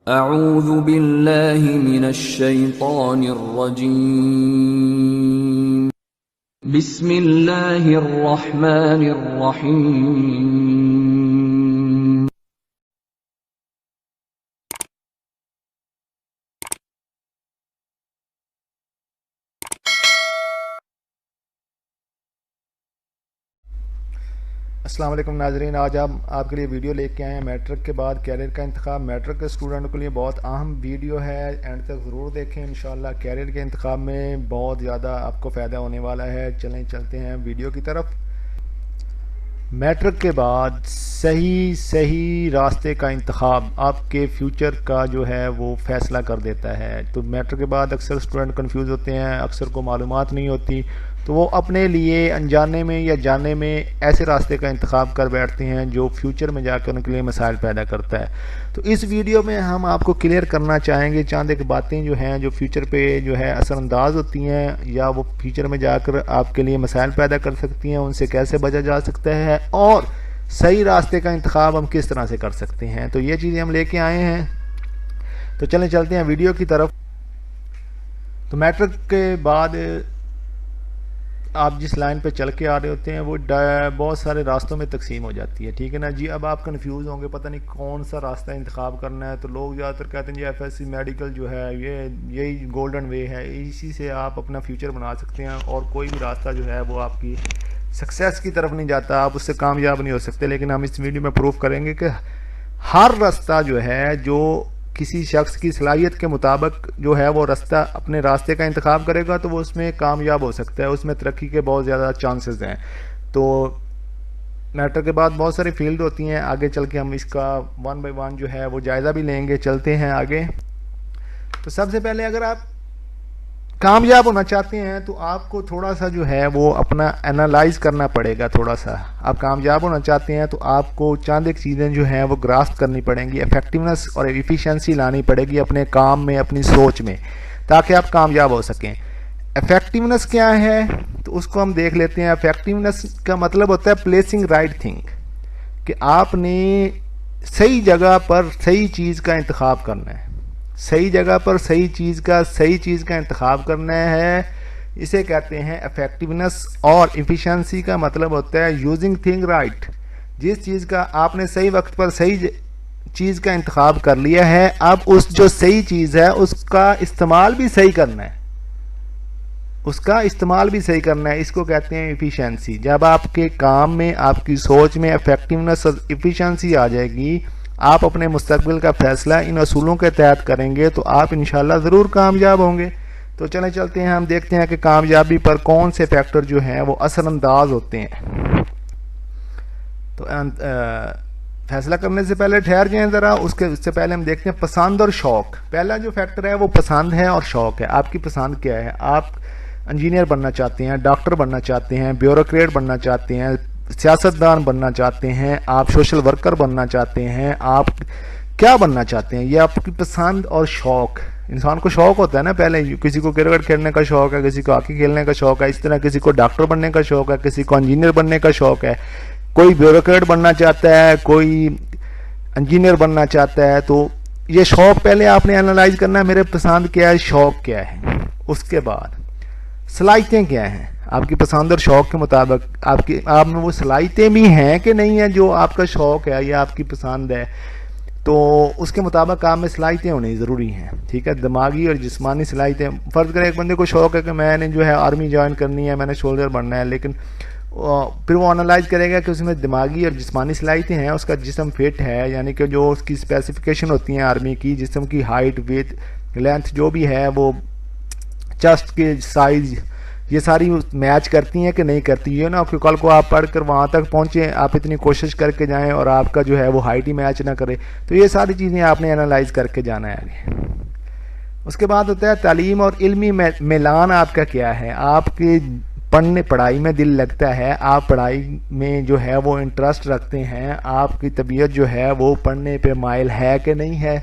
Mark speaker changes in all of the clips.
Speaker 1: اعوذ باللہ من الشیطان الرجیم بسم اللہ الرحمن الرحیم
Speaker 2: السلام علیکم ناظرین، آج ہم آپ کے لیے ویڈیو لے کے آئے ہیں میٹرک کے بعد کیریئر کا انتخاب۔ میٹرک کے اسٹوڈنٹ کے لیے بہت اہم ویڈیو ہے، اینڈ تک ضرور دیکھیں۔ انشاءاللہ کیریئر کے انتخاب میں بہت زیادہ آپ کو فائدہ ہونے والا ہے۔ چلتے ہیں ویڈیو کی طرف۔ میٹرک کے بعد صحیح راستے کا انتخاب آپ کے فیوچر کا جو ہے وہ فیصلہ کر دیتا ہے۔ تو میٹرک کے بعد اکثر اسٹوڈنٹ کنفیوز ہوتے ہیں، اکثر کو معلومات نہیں ہوتی، تو وہ اپنے لیے انجانے میں یا جانے میں ایسے راستے کا انتخاب کر بیٹھتے ہیں جو فیوچر میں جا کے ان کے لیے مسائل پیدا کرتا ہے۔ تو اس ویڈیو میں ہم آپ کو کلیئر کرنا چاہیں گے چاند ایک باتیں جو ہیں جو فیوچر پہ جو ہے اثر انداز ہوتی ہیں یا وہ فیوچر میں جا کر آپ کے لیے مسائل پیدا کر سکتی ہیں، ان سے کیسے بچا جا سکتا ہے اور صحیح راستے کا انتخاب ہم کس طرح سے کر سکتے ہیں۔ تو یہ چیزیں ہم لے کے آئے ہیں، تو چلتے ہیں ویڈیو کی طرف۔ تو میٹرک کے بعد آپ جس لائن پہ چل کے آ رہے ہوتے ہیں وہ بہت سارے راستوں میں تقسیم ہو جاتی ہے، ٹھیک ہے نا جی۔ اب آپ کنفیوز ہوں گے پتہ نہیں کون سا راستہ انتخاب کرنا ہے، تو لوگ زیادہ تر کہتے ہیں جی ایف ایس سی میڈیکل جو ہے یہی گولڈن وے ہے، اسی سے آپ اپنا فیوچر بنا سکتے ہیں اور کوئی بھی راستہ جو ہے وہ آپ کی سکسیس کی طرف نہیں جاتا، آپ اس سے کامیاب نہیں ہو سکتے۔ لیکن ہم اس ویڈیو میں پروف کریں گے کہ ہر راستہ جو ہے جو کسی شخص کی صلاحیت کے مطابق جو ہے وہ راستہ اپنے راستے کا انتخاب کرے گا تو وہ اس میں کامیاب ہو سکتا ہے، اس میں ترقی کے بہت زیادہ چانسز ہیں۔ تو میٹرک کے بعد بہت ساری فیلڈ ہوتی ہیں، آگے چل کے ہم اس کا 1 بائی 1 جو ہے وہ جائزہ بھی لیں گے۔ چلتے ہیں آگے۔ تو سب سے پہلے اگر آپ کامیاب ہونا چاہتے ہیں تو آپ کو تھوڑا سا جو ہے وہ اپنا انالائز کرنا پڑے گا۔ تھوڑا سا آپ کامیاب ہونا چاہتے ہیں تو آپ کو چند ایک چیزیں جو ہیں وہ گراسپ کرنی پڑیں گی، ایفیکٹیونیس اور ایفیشنسی لانی پڑے گی اپنے کام میں، اپنی سوچ میں، تاکہ آپ کامیاب ہو سکیں۔ ایفیکٹیونیس کیا ہے تو اس کو ہم دیکھ لیتے ہیں۔ ایفیکٹیونیس کا مطلب ہوتا ہے پلیسنگ رائٹ تھنگ، کہ آپ نے صحیح جگہ پر صحیح چیز کا انتخاب کرنا ہے، صحیح جگہ پر صحیح چیز کا انتخاب کرنا ہے، اسے کہتے ہیں ایفیکٹیونیس۔ اور ایفیشنسی کا مطلب ہوتا ہے یوزنگ تھنگ رائٹ، جس چیز کا آپ نے صحیح وقت پر صحیح چیز کا انتخاب کر لیا ہے، اب اس جو صحیح چیز ہے اس کا استعمال بھی صحیح کرنا ہے، اس کو کہتے ہیں ایفیشنسی۔ جب آپ کے کام میں، آپ کی سوچ میں ایفیکٹیونیس اور ایفیشنسی آ جائے گی، آپ اپنے مستقبل کا فیصلہ ان اصولوں کے تحت کریں گے تو آپ انشاءاللہ ضرور کامیاب ہوں گے۔ تو چلتے ہیں، ہم دیکھتے ہیں کہ کامیابی پر کون سے فیکٹر جو ہیں وہ اثر انداز ہوتے ہیں۔ تو فیصلہ کرنے سے پہلے ٹھہر جائیں ذرا، اس سے پہلے ہم دیکھتے ہیں پسند اور شوق۔ پہلا جو فیکٹر ہے وہ پسند ہے اور شوق ہے۔ آپ کی پسند کیا ہے؟ آپ انجینئر بننا چاہتے ہیں، ڈاکٹر بننا چاہتے ہیں، بیوروکریٹ بننا چاہتے ہیں، سیاستدان بننا چاہتے ہیں، آپ سوشل ورکر بننا چاہتے ہیں، آپ کیا بننا چاہتے ہیں؟ یہ آپ کی پسند اور شوق۔ انسان کو شوق ہوتا ہے نا، پہلے کسی کو کرکٹ کھیلنے کا شوق ہے، کسی کو ہاکی کھیلنے کا شوق ہے، اس طرح کسی کو ڈاکٹر بننے کا شوق ہے، کسی کو انجینئر بننے کا شوق ہے، کوئی بیوروکریٹ بننا چاہتا ہے، کوئی انجینئر بننا چاہتا ہے۔ تو یہ شوق پہلے آپ نے انالائز کرنا ہے، میرے پسند کیا ہے، شوق کیا ہے۔ اس کے بعد صلاحیتیں کیا ہیں؟ آپ کی پسند اور شوق کے مطابق آپ میں وہ صلاحیتیں بھی ہیں کہ نہیں ہیں جو آپ کا شوق ہے یا آپ کی پسند ہے، تو اس کے مطابق آپ میں صلاحیتیں ہونی ضروری ہیں، ٹھیک ہے۔ دماغی اور جسمانی صلاحیتیں، فرض کریں ایک بندے کو شوق ہے کہ میں نے جو ہے آرمی جوائن کرنی ہے، میں نے سولجر بننا ہے، لیکن پھر وہ انالائز کرے گا کہ اس میں دماغی اور جسمانی صلاحیتیں ہیں، اس کا جسم فٹ ہے، یعنی کہ جو اس کی اسپیسیفیکیشن ہوتی ہیں آرمی کی، جسم کی ہائٹ، ویٹ، لینتھ جو بھی ہے، وہ چیسٹ کے سائز، یہ ساری میچ کرتی ہیں کہ نہیں کرتی۔ یہ نا کہ کل کو آپ پڑھ کر وہاں تک پہنچیں، آپ اتنی کوشش کر کے جائیں اور آپ کا جو ہے وہ ہائٹ ہی میچ نہ کرے، تو یہ ساری چیزیں آپ نے انالائز کر کے جانا ہے آگے۔ اس کے بعد ہوتا ہے تعلیم اور علمی میلان آپ کا کیا ہے، آپ کے پڑھائی میں دل لگتا ہے، آپ پڑھائی میں جو ہے وہ انٹرسٹ رکھتے ہیں، آپ کی طبیعت جو ہے وہ پڑھنے پہ مائل ہے کہ نہیں ہے،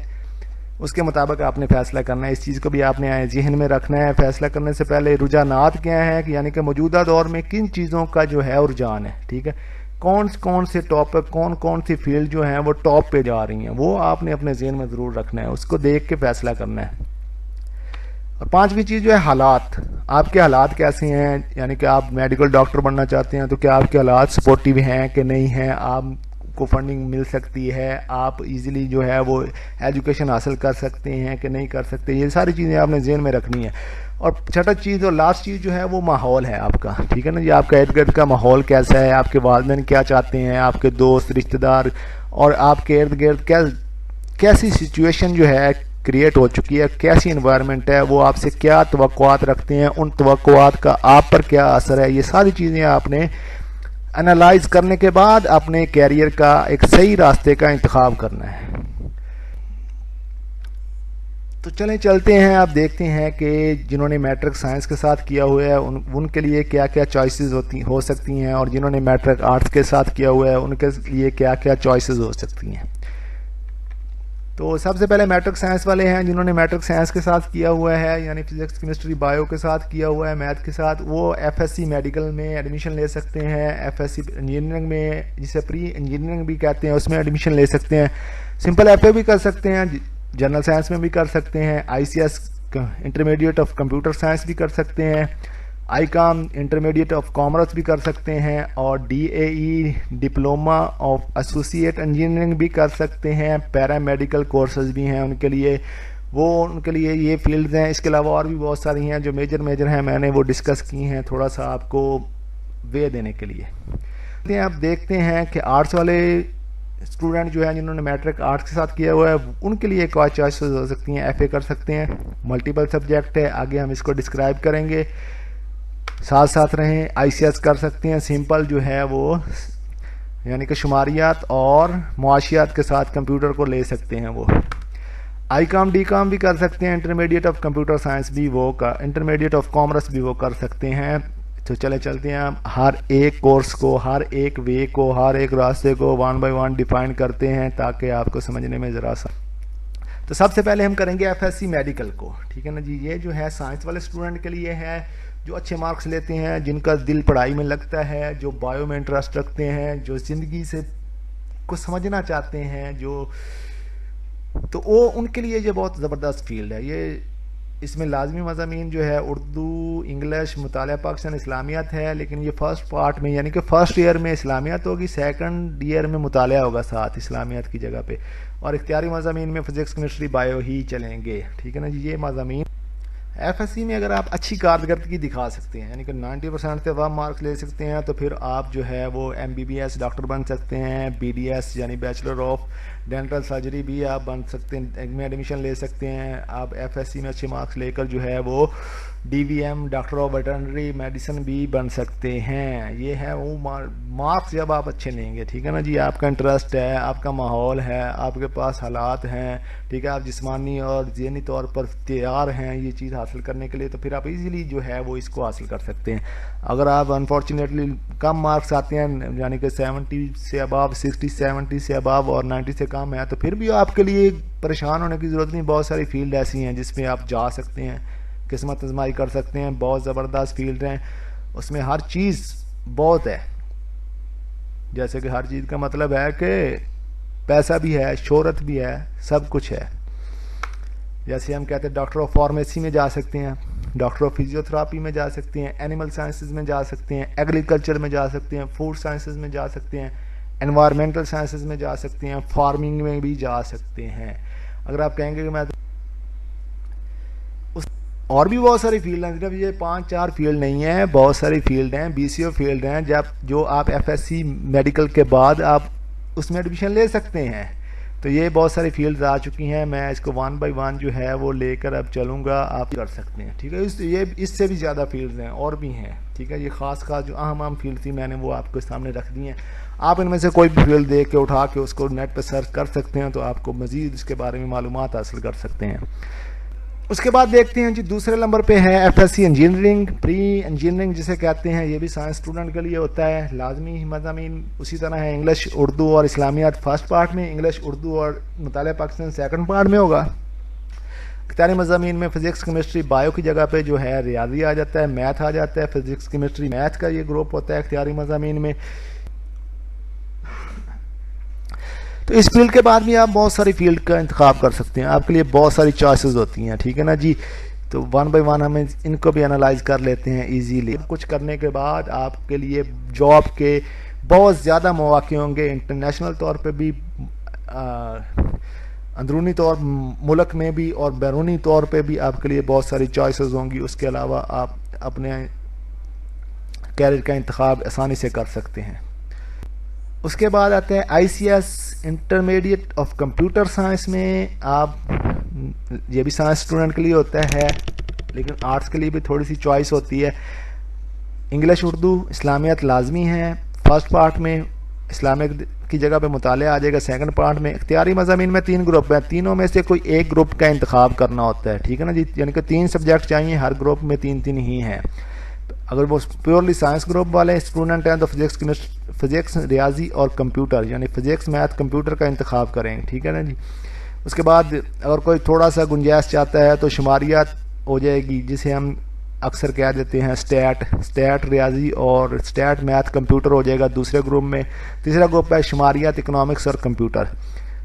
Speaker 2: اس کے مطابق آپ نے فیصلہ کرنا ہے۔ اس چیز کو بھی آپ نے ذہن میں رکھنا ہے فیصلہ کرنے سے پہلے۔ رجحانات کیا ہیں، یعنی کہ موجودہ دور میں کن چیزوں کا جو ہے رجحان ہے، ٹھیک ہے، کون سے ٹاپک کون سی فیلڈ جو ہیں وہ ٹاپ پہ جا رہی ہیں، وہ آپ نے اپنے ذہن میں ضرور رکھنا ہے، اس کو دیکھ کے فیصلہ کرنا ہے۔ اور پانچویں چیز جو ہے حالات، آپ کے حالات کیسے ہیں، یعنی کہ آپ میڈیکل ڈاکٹر بننا چاہتے ہیں تو کیا آپ کے حالات سپورٹیو ہیں کہ نہیں ہیں، آپ کو فنڈنگ مل سکتی ہے، آپ ایزیلی جو ہے وہ ایجوکیشن حاصل کر سکتے ہیں کہ نہیں کر سکتے، یہ ساری چیزیں آپ نے ذہن میں رکھنی ہے۔ اور چھٹا چیز اور لاسٹ چیز جو ہے وہ ماحول ہے آپ کا، ٹھیک ہے نا جی، آپ کا ارد گرد کا ماحول کیسا ہے، آپ کے والدین کیا چاہتے ہیں، آپ کے دوست رشتہ دار اور آپ کے ارد گرد کیسی سچویشن جو ہے کریٹ ہو چکی ہے، کیسی انوائرمنٹ ہے، وہ آپ سے کیا توقعات رکھتے ہیں، ان توقعات کا آپ پر کیا اثر ہے، یہ ساری چیزیں آپ نے انالائز کرنے کے بعد اپنے کیریئر کا ایک صحیح راستے کا انتخاب کرنا ہے۔ تو چلیں چلتے ہیں، آپ دیکھتے ہیں کہ جنہوں نے میٹرک سائنس کے ساتھ کیا ہوا ہے ان کے لیے کیا کیا چوائسیز ہو سکتی ہیں، اور جنہوں نے میٹرک آرٹس کے ساتھ کیا ہوا ہے ان کے لیے کیا کیا چوائسیز ہو سکتی ہیں۔ تو سب سے پہلے میٹرک سائنس والے ہیں، جنہوں نے میٹرک سائنس کے ساتھ کیا ہوا ہے، یعنی فزکس کیمسٹری بایو کے ساتھ کیا ہوا ہے، میتھ کے ساتھ، وہ ایف ایس سی میڈیکل میں ایڈمیشن لے سکتے ہیں، ایف ایس سی انجینئرنگ میں جسے پری انجینئرنگ بھی کہتے ہیں اس میں ایڈمیشن لے سکتے ہیں، سمپل ایف اے بھی کر سکتے ہیں، جنرل سائنس میں بھی کر سکتے ہیں، I C S intermediate of computer science بھی کر سکتے ہیں، I com intermediate of commerce بھی کر سکتے ہیں، اور D A E diploma of associate engineering بھی کر سکتے ہیں، پیرا میڈیکل کورسز بھی ہیں ان کے لیے یہ فیلڈز ہیں۔ اس کے علاوہ اور بھی بہت ساری ہیں جو میجر ہیں، میں نے وہ ڈسکس کی ہیں تھوڑا سا آپ کو وے دینے کے لیے۔ آپ دیکھتے ہیں کہ آرٹس والے اسٹوڈنٹ جو ہیں جنہوں نے میٹرک آرٹس کے ساتھ کیا ہوا ہے ان کے لیے کیا چوائسز ہو سکتی ہیں، ایف اے کر سکتے ہیں، ملٹیپل سبجیکٹ ہے، آگے ہم اس کو ڈسکرائب کریں گے، ساتھ رہیں، آئی سی ایس کر سکتے ہیں، سمپل جو ہے وہ یعنی کہ شماریات اور معاشیات کے ساتھ کمپیوٹر کو لے سکتے ہیں، وہ آئی کام ڈی کام بھی کر سکتے ہیں، انٹرمیڈیٹ آف کمپیوٹر سائنس بھی انٹرمیڈیٹ آف کامرس بھی وہ کر سکتے ہیں۔ تو چلتے ہیں، ہر ایک کورس کو، ہر ایک وے کو، ہر ایک راستے کو 1 by 1 ڈیفائن کرتے ہیں تاکہ آپ کو سمجھنے میں ذرا سا۔ تو سب سے پہلے ہم کریں گے ایف ایس سی میڈیکل کو، ٹھیک ہے نا جی، یہ جو ہے سائنس والے اسٹوڈنٹ کے لیے ہے جو اچھے مارکس لیتے ہیں، جن کا دل پڑھائی میں لگتا ہے، جو بایو میں انٹرسٹ رکھتے ہیں، جو زندگی سے کو سمجھنا چاہتے ہیں، تو وہ ان کے لیے یہ بہت زبردست فیلڈ ہے۔ یہ اس میں لازمی مضامین جو ہے اردو، انگلش، مطالعہ پاکستان اسلامیات ہے، لیکن یہ فرسٹ پارٹ میں یعنی کہ فرسٹ ایئر میں اسلامیات ہوگی، سیکنڈ ایئر میں مطالعہ ہوگا ساتھ اسلامیات کی جگہ پہ، اور اختیاری مضامین میں فزکس کیمسٹری بایو ہی چلیں گے، ٹھیک ہے نا جی۔ یہ مضامین ایف ایس سی میں اگر آپ اچھی کارکردگی دکھا سکتے ہیں، یعنی کہ 90% سے اب مارکس لے سکتے ہیں، تو پھر آپ جو ہے وہ M B B S doctor بن سکتے ہیں، بی ڈی ایس یعنی بیچلر آف ڈینٹل سرجری بھی آپ بن سکتے ہیں، میں ایڈمیشن لے سکتے ہیں۔ آپ ایف ایس سی میں اچھے مارکس لے کر جو ہے وہ D V M doctor of veterinary medicine بھی بن سکتے ہیں۔ یہ ہے وہ مارکس جب آپ اچھے لیں گے، ٹھیک ہے نا جی، آپ کا انٹرسٹ ہے، آپ کا ماحول ہے، آپ کے پاس حالات ہیں، ٹھیک ہے، آپ جسمانی اور ذہنی طور پر تیار ہیں یہ چیز حاصل کرنے کے لیے، تو پھر آپ ایزیلی جو ہے وہ اس کو حاصل کر سکتے ہیں۔ اگر آپ انفارچونیٹلی کم مارکس آتے ہیں، یعنی کہ 70 سے اباب، 60 70 سے اباب اور 90 سے کم ہے، تو پھر بھی آپ کے لیے پریشان ہونے کی ضرورت نہیں، بہت ساری فیلڈ ایسی ہیں جس میں آپ جا سکتے ہیں، قسمت آزمائی کر سکتے ہیں، بہت زبردست فیلڈ ہیں، اس میں ہر چیز بہت ہے، جیسے کہ ہر چیز کا مطلب ہے کہ پیسہ بھی ہے، شہرت بھی ہے، سب کچھ ہے۔ جیسے ہم کہتے ہیں ڈاکٹر آف فارمیسی میں جا سکتے ہیں، ڈاکٹر آف فزیوتھراپی میں جا سکتے ہیں، اینیمل سائنسز میں جا سکتے ہیں، ایگریکلچر میں جا سکتے ہیں، فوڈ سائنسز میں جا سکتے ہیں، انوائرمنٹل سائنسز میں جا سکتے ہیں، فارمنگ میں بھی جا سکتے ہیں۔ اگر آپ کہیں گے کہ میں اور بھی بہت ساری فیلڈ ہیں، صرف یہ 5-4 فیلڈ نہیں ہیں، بہت ساری فیلڈ ہیں، بی سی او فیلڈ ہیں، جو آپ ایف ایس سی میڈیکل کے بعد آپ اس میں ایڈمیشن لے سکتے ہیں۔ تو یہ بہت ساری فیلڈز آ چکی ہیں، میں اس کو 1 by 1 جو ہے وہ لے کر اب چلوں گا، آپ کر سکتے ہیں، ٹھیک ہے۔ یہ اس سے بھی زیادہ فیلڈز ہیں اور بھی ہیں، ٹھیک ہے۔ یہ خاص جو اہم فیلڈ تھی میں نے وہ آپ کو سامنے رکھ دی ہیں، آپ ان میں سے کوئی بھی فیلڈ دیکھ کے اٹھا کے اس کو نیٹ پہ سرچ کر سکتے ہیں، تو آپ کو مزید اس کے بارے میں معلومات حاصل کر سکتے ہیں۔ اس کے بعد دیکھتے ہیں جی دوسرے نمبر پہ ہے F S C engineering, pre engineering جسے کہتے ہیں، یہ بھی سائنس اسٹوڈنٹ کے لیے ہوتا ہے، لازمی مضامین اسی طرح ہے، انگلش، اردو اور اسلامیات فرسٹ پارٹ میں، انگلش، اردو اور مطالعہ پاکستان سیکنڈ پارٹ میں ہوگا۔ اختیاری مضامین میں فزکس کیمسٹری بایو کی جگہ پہ جو ہے ریاضی آ جاتا ہے، میتھ آ جاتا ہے، فزکس کیمسٹری میتھ کا یہ گروپ ہوتا ہے اختیاری مضامین میں۔ تو اس فیلڈ کے بعد بھی آپ بہت ساری فیلڈ کا انتخاب کر سکتے ہیں، آپ کے لیے بہت ساری چوائسیز ہوتی ہیں، ٹھیک ہے نا جی. تو ون بائی ون ہمیں ان کو بھی انالائز کر لیتے ہیں ایزیلی. کچھ کرنے کے بعد آپ کے لیے جاب کے بہت زیادہ مواقع ہوں گے، انٹرنیشنل طور پہ بھی، اندرونی طور ملک میں بھی اور بیرونی طور پہ بھی آپ کے لیے بہت ساری چوائسیز ہوں گی. اس کے علاوہ آپ اپنے کیریئر کا انتخاب آسانی سے کر سکتے ہیں. اس کے بعد آتے ہیں I C S intermediate of computer science میں. آپ یہ بھی سائنس اسٹوڈنٹ کے لیے ہوتا ہے لیکن آرٹس کے لیے بھی تھوڑی سی چوائس ہوتی ہے. انگلش اردو اسلامیات لازمی ہے. فرسٹ پارٹ میں اسلامک کی جگہ پہ مطالعہ آ جائے گا. سیکنڈ پارٹ میں اختیاری مضامین میں 3 گروپ ہیں، تینوں میں سے کوئی ایک گروپ کا انتخاب کرنا ہوتا ہے، ٹھیک ہے نا جی. یعنی کہ 3 سبجیکٹ چاہیے، ہر گروپ میں 3 ہی ہیں. اگر وہ پیورلی سائنس گروپ والے اسٹوڈنٹ ہیں تو فزکس ریاضی اور کمپیوٹر یعنی فزکس میتھ کمپیوٹر کا انتخاب کریں، ٹھیک ہے نا جی. اس کے بعد اگر کوئی تھوڑا سا گنجائش چاہتا ہے تو شماریات ہو جائے گی، جسے ہم اکثر کہہ دیتے ہیں اسٹیٹ ریاضی اور اسٹیٹ میتھ کمپیوٹر ہو جائے گا دوسرے گروپ میں. تیسرا گروپ ہے شماریات اکنامکس اور کمپیوٹر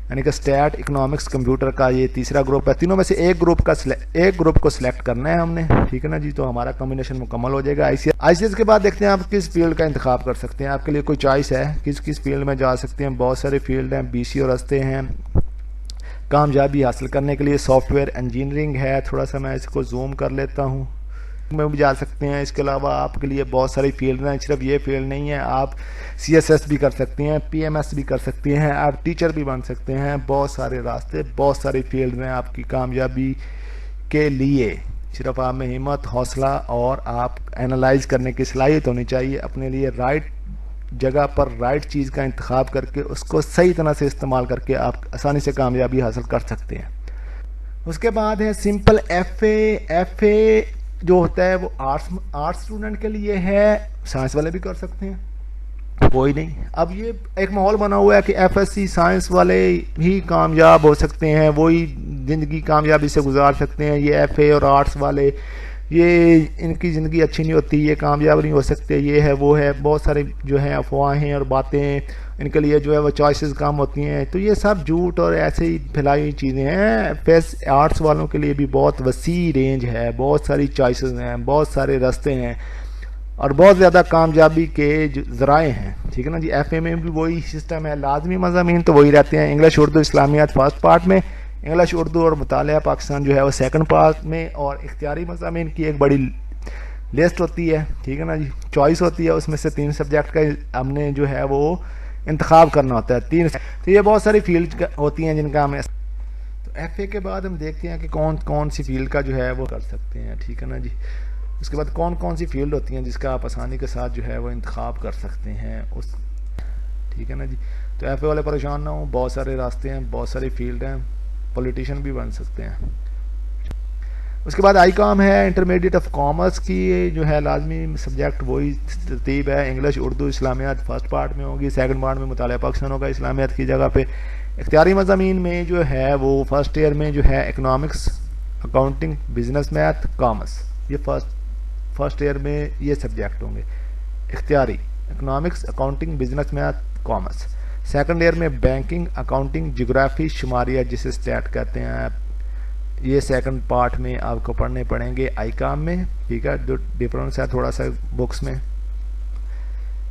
Speaker 2: یعنی کہ اسٹیٹ اکنامکس کمپیوٹر کا یہ تیسرا گروپ ہے. تینوں میں سے ایک گروپ کو سلیکٹ کرنا ہے ہم نے، ٹھیک ہے نا جی. تو ہمارا کمبینیشن مکمل ہو جائے گا. آئی سی ایس کے بعد دیکھتے ہیں آپ کس فیلڈ کا انتخاب کر سکتے ہیں. آپ کے لیے کوئی چوائس ہے کس فیلڈ میں جا سکتے ہیں. بہت سارے فیلڈ ہیں، BC اور رستے ہیں. کامیابی حاصل کرنے کے لیے سافٹ ویئر انجینئرنگ ہے. تھوڑا سا میں اس کو زوم کر لیتا ہوں. میں بھی جا سکتے ہیں. اس کے علاوہ آپ کے لیے بہت ساری فیلڈ ہیں، صرف یہ فیلڈ نہیں ہے. آپ CSS بھی کر سکتے ہیں، PMS بھی کر سکتے ہیں، آپ ٹیچر بھی بن سکتے ہیں. بہت سارے راستے، بہت ساری فیلڈ ہیں آپ کی کامیابی کے لیے. صرف آپ میں ہمت، حوصلہ اور آپ اینالائز کرنے کی صلاحیت ہونی چاہیے. اپنے لیے رائٹ جگہ پر رائٹ چیز کا انتخاب کر کے اس کو صحیح طرح سے استعمال کر کے آپ آسانی سے کامیابی حاصل کر سکتے ہیں. اس کے بعد ہے سمپل ایف اے جو ہوتا ہے وہ آرٹس اسٹوڈنٹ کے لیے ہے. سائنس والے بھی کر سکتے ہیں، کوئی نہیں. اب یہ ایک ماحول بنا ہوا ہے کہ FSC سائنس والے ہی کامیاب ہو سکتے ہیں، وہی زندگی کامیابی سے گزار سکتے ہیں. یہ FA اور آرٹس والے یہ ان کی زندگی اچھی نہیں ہوتی، یہ کامیاب نہیں ہو سکتے، یہ ہے وہ ہے. بہت سارے جو ہیں افواہیں اور باتیں ان کے لیے جو ہے وہ چوائسیز کم ہوتی ہیں. تو یہ سب جھوٹ اور ایسے ہی پھیلائی ہوئی چیزیں ہیں. آرٹس والوں کے لیے بھی بہت وسیع رینج ہے، بہت ساری چوائسیز ہیں، بہت سارے راستے ہیں اور بہت زیادہ کامیابی کے ذرائع ہیں، ٹھیک ہے نا جی. FA میں بھی وہی سسٹم ہے، لازمی مضامین تو وہی رہتے ہیں. انگلش اردو اسلامیات فرسٹ پارٹ میں، انگلش اردو اور مطالعہ پاکستان جو ہے وہ سیکنڈ پارٹ میں، اور اختیاری مضامین کی ایک بڑی لسٹ ہوتی ہے، ٹھیک ہے نا جی. چوائس ہوتی ہے، اس میں سے 3 سبجیکٹ کا ہم نے جو ہے وہ انتخاب کرنا ہوتا ہے. 3 تو یہ بہت ساری فیلڈ ہوتی ہیں جن کا ہمیں. تو FA کے بعد ہم دیکھتے ہیں کہ کون سی فیلڈ کا جو ہے وہ کر سکتے ہیں، ٹھیک ہے نا جی. اس کے بعد کون سی فیلڈ ہوتی ہیں جس کا آپ آسانی کے ساتھ جو ہے وہ انتخاب کر سکتے ہیں ٹھیک ہے نا جی. تو FA والے پریشان نہ ہوں، بہت سارے راستے ہیں، بہت ساری فیلڈ ہیں. پولیٹیشین بھی بن سکتے ہیں. اس کے بعد ICOM ہے انٹرمیڈیٹ آف کامرس کی جو ہے لازمی سبجیکٹ وہی ترتیب ہے. انگلش اردو اسلامیات فرسٹ پارٹ میں ہوگی، سیکنڈ پارٹ میں مطالعہ پاکستان ہوگا اسلامیات کی جگہ پہ. اختیاری مضامین میں جو ہے وہ فرسٹ ایئر میں جو ہے economics, accounting, business math, commerce. یہ فرسٹ ایئر میں یہ سبجیکٹ ہوں گے اختیاری: economics, accounting, business math, commerce. Second year میں بینکنگ، اکاؤنٹنگ، جغرافی، شماریات جسے اسٹیٹ کہتے ہیں آپ. یہ سیکنڈ پارٹ میں آپ کو پڑھنے پڑیں گے ICOM میں، ٹھیک ہے. جو ڈفرینس ہے تھوڑا سا بکس میں.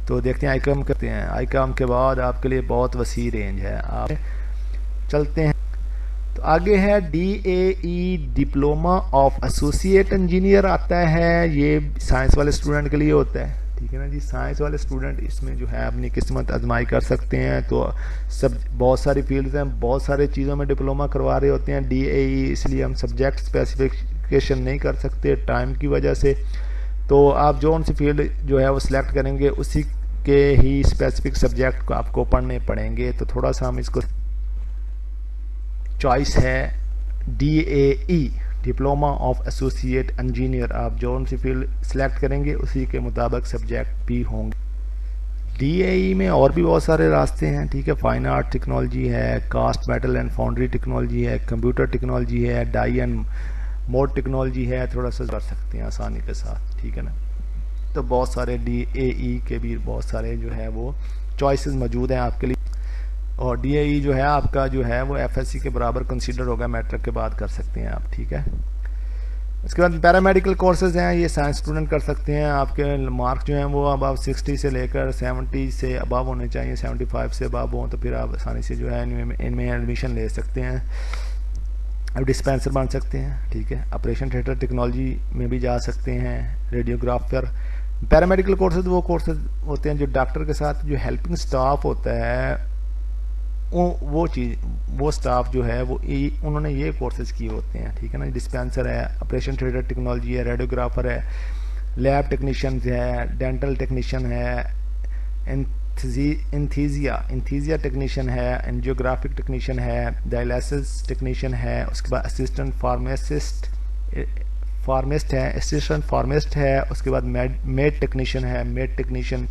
Speaker 2: تو دیکھتے ہیں ICOM کرتے ہیں. ICOM کے بعد آپ کے لیے بہت وسیع رینج ہے. آپ چلتے ہیں تو آگے ہے DAE diploma of associate engineer آتا ہے. یہ سائنس والے اسٹوڈنٹ کے لیے ہوتا ہے، ٹھیک ہے نا جی. سائنس والے اسٹوڈنٹ اس میں جو ہے اپنی قسمت آزمائی کر سکتے ہیں. تو بہت ساری فیلڈز ہیں، بہت سارے چیزوں میں ڈپلوما کروا رہے ہوتے ہیں. DAE اس لیے ہم سبجیکٹ اسپیسیفکیشن نہیں کر سکتے ٹائم کی وجہ سے. تو آپ جو سی فیلڈ جو ہے وہ سلیکٹ کریں گے اسی کے ہی اسپیسیفک سبجیکٹ کو آپ کو پڑھنے پڑیں گے. تو تھوڑا سا ہم اس کو چوائس ہے DAE diploma of associate engineer. آپ جو سی فیلڈ سلیکٹ کریں گے اسی کے مطابق سبجیکٹ بھی ہوں گے. DAE میں اور بھی بہت سارے راستے ہیں، ٹھیک ہے. فائن آرٹ ٹیکنالوجی ہے، cost metal and foundry technology ہے، کمپیوٹر ٹیکنالوجی ہے، ڈائی اینڈ موڈ ٹیکنالوجی ہے. تھوڑا سا کر سکتے ہیں آسانی کے ساتھ، ٹھیک ہے نا. تو بہت سارے DAE کے بھی بہت سارے جو ہے وہ چوائسیز موجود ہیں آپ کے لیے. اور ڈی اے ای جو ہے آپ کا جو ہے وہ ایف ایس سی کے برابر کنسیڈر ہوگا، میٹرک کے بعد کر سکتے ہیں آپ، ٹھیک ہے۔ اس کے بعد پیرامیڈیکل کورسز ہیں، یہ سائنس اسٹوڈنٹ کر سکتے ہیں، آپ کے مارکس جو ہیں وہ ابو 60 سے لے کر 70 سے ابو ہونے چاہیے، 75 سے ابو ہوں تو پھر آپ آسانی سے جو ہے ان میں ایڈمیشن لے سکتے ہیں، اب ڈسپینسر بن سکتے ہیں، ٹھیک ہے۔ آپریشن تھیٹر ٹیکنالوجی میں بھی جا سکتے ہیں، ریڈیوگرافر۔ پیرامیڈیکل کورسز وہ کورسز ہوتے ہیں جو ڈاکٹر کے ساتھ جو ہیلپنگ سٹاف ہوتا ہے، وہ سٹاف جو ہے وہ انہوں نے یہ کورسز کیے ہوتے ہیں، ٹھیک ہے نا۔ ڈسپینسر ہے، آپریشن تھیٹر ٹیکنالوجی ہے، ریڈیوگرافر ہے، لیب ٹیکنیشین ہے، ڈینٹل ٹیکنیشین ہے، انتھیزیا ٹیکنیشین ہے، انجیوگرافک ٹیکنیشین ہے، ڈائلسس ٹیکنیشین ہے، اس کے بعد اسسٹنٹ فارمسٹ ہے، اسسٹنٹ فارمسٹ ہے، اس کے بعد میڈ ٹیکنیشین ہے، میڈ ٹیکنیشین۔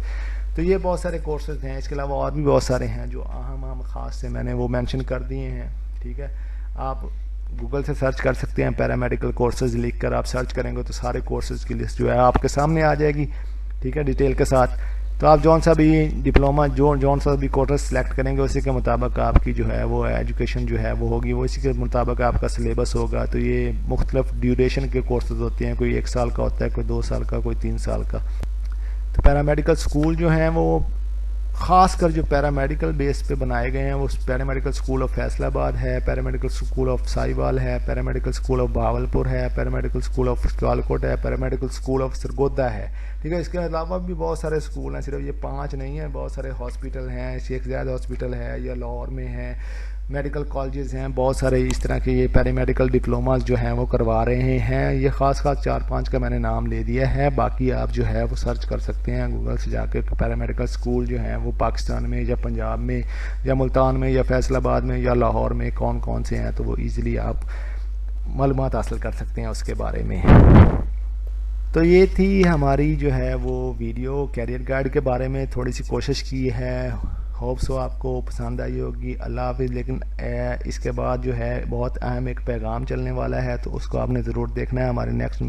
Speaker 2: تو یہ بہت سارے کورسز ہیں، اس کے علاوہ اور بھی بہت سارے ہیں جو اہم خاص سے میں نے وہ مینشن کر دیے ہیں، ٹھیک ہے۔ آپ گوگل سے سرچ کر سکتے ہیں، پیرامیڈیکل کورسز لکھ کر آپ سرچ کریں گے تو سارے کورسز کی لسٹ جو ہے آپ کے سامنے آ جائے گی، ٹھیک ہے، ڈیٹیل کے ساتھ۔ تو آپ جون سا بھی ڈپلوما جون سا بھی کورس سلیکٹ کریں گے اسی کے مطابق آپ کی جو ہے وہ ایجوکیشن جو ہے وہ ہوگی، وہ اسی کے مطابق آپ کا سلیبس ہوگا۔ تو یہ مختلف ڈیوریشن کے کورسز ہوتے ہیں، کوئی 1 سال کا ہوتا ہے، کوئی 2 سال کا، کوئی 3 سال کا۔ تو پیرامیڈیکل سکول جو ہیں وہ خاص کر جو پیرامیڈیکل بیس پہ بنائے گئے ہیں، وہ پیرامیڈیکل سکول آف فیصل آباد ہے، پیرامیڈیکل سکول آف سائیوال ہے، پیرامیڈیکل سکول آف بہاولپور ہے، پیرامیڈیکل سکول آف سیالکوٹ ہے، پیرامیڈیکل سکول آف سرگودا ہے، ٹھیک ہے۔ اس کے علاوہ بھی بہت سارے سکول ہیں، صرف یہ 5 نہیں ہیں، بہت سارے ہاسپٹل ہیں، شیخ زاید ہاسپٹل ہے، یا لاہور میں ہے، میڈیکل کالجز ہیں، بہت سارے اس طرح کے یہ پیرامیڈیکل ڈپلوماز جو ہیں وہ کروا رہے ہیں۔ یہ خاص 4-5 کا میں نے نام لے دیا ہے، باقی آپ جو ہے وہ سرچ کر سکتے ہیں گوگل سے جا کے پیرامیڈیکل سکول جو ہیں وہ پاکستان میں یا پنجاب میں یا ملتان میں یا فیصل آباد میں یا لاہور میں کون کون سے ہیں، تو وہ ایزیلی آپ معلومات حاصل کر سکتے ہیں اس کے بارے میں۔ تو یہ تھی ہماری جو ہے وہ ویڈیو کیریئر گائیڈ کے بارے میں، تھوڑی سی کوشش کی ہے، ہوپ سو آپ کو پسند آئی ہوگی۔ اللہ حافظ۔ لیکن اس کے بعد جو ہے بہت اہم ایک پیغام چلنے والا ہے، تو اس کو آپ نے ضرور دیکھنا ہے۔ ہمارے نیکسٹ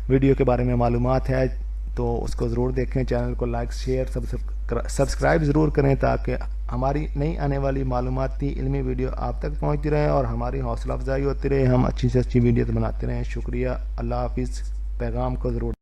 Speaker 2: ویڈیو کے بارے میں معلومات ہے تو اس کو ضرور دیکھیں، چینل کو لائک شیئر سبسکرائب ضرور کریں تاکہ ہماری نئی آنے والی معلوماتی علمی ویڈیو آپ تک پہنچتی رہے اور ہماری حوصلہ افزائی ہوتی رہے، ہم اچھی سے اچھی ویڈیو بناتے رہیں۔ شکریہ، اللہ حافظ۔ پیغام کو ضرور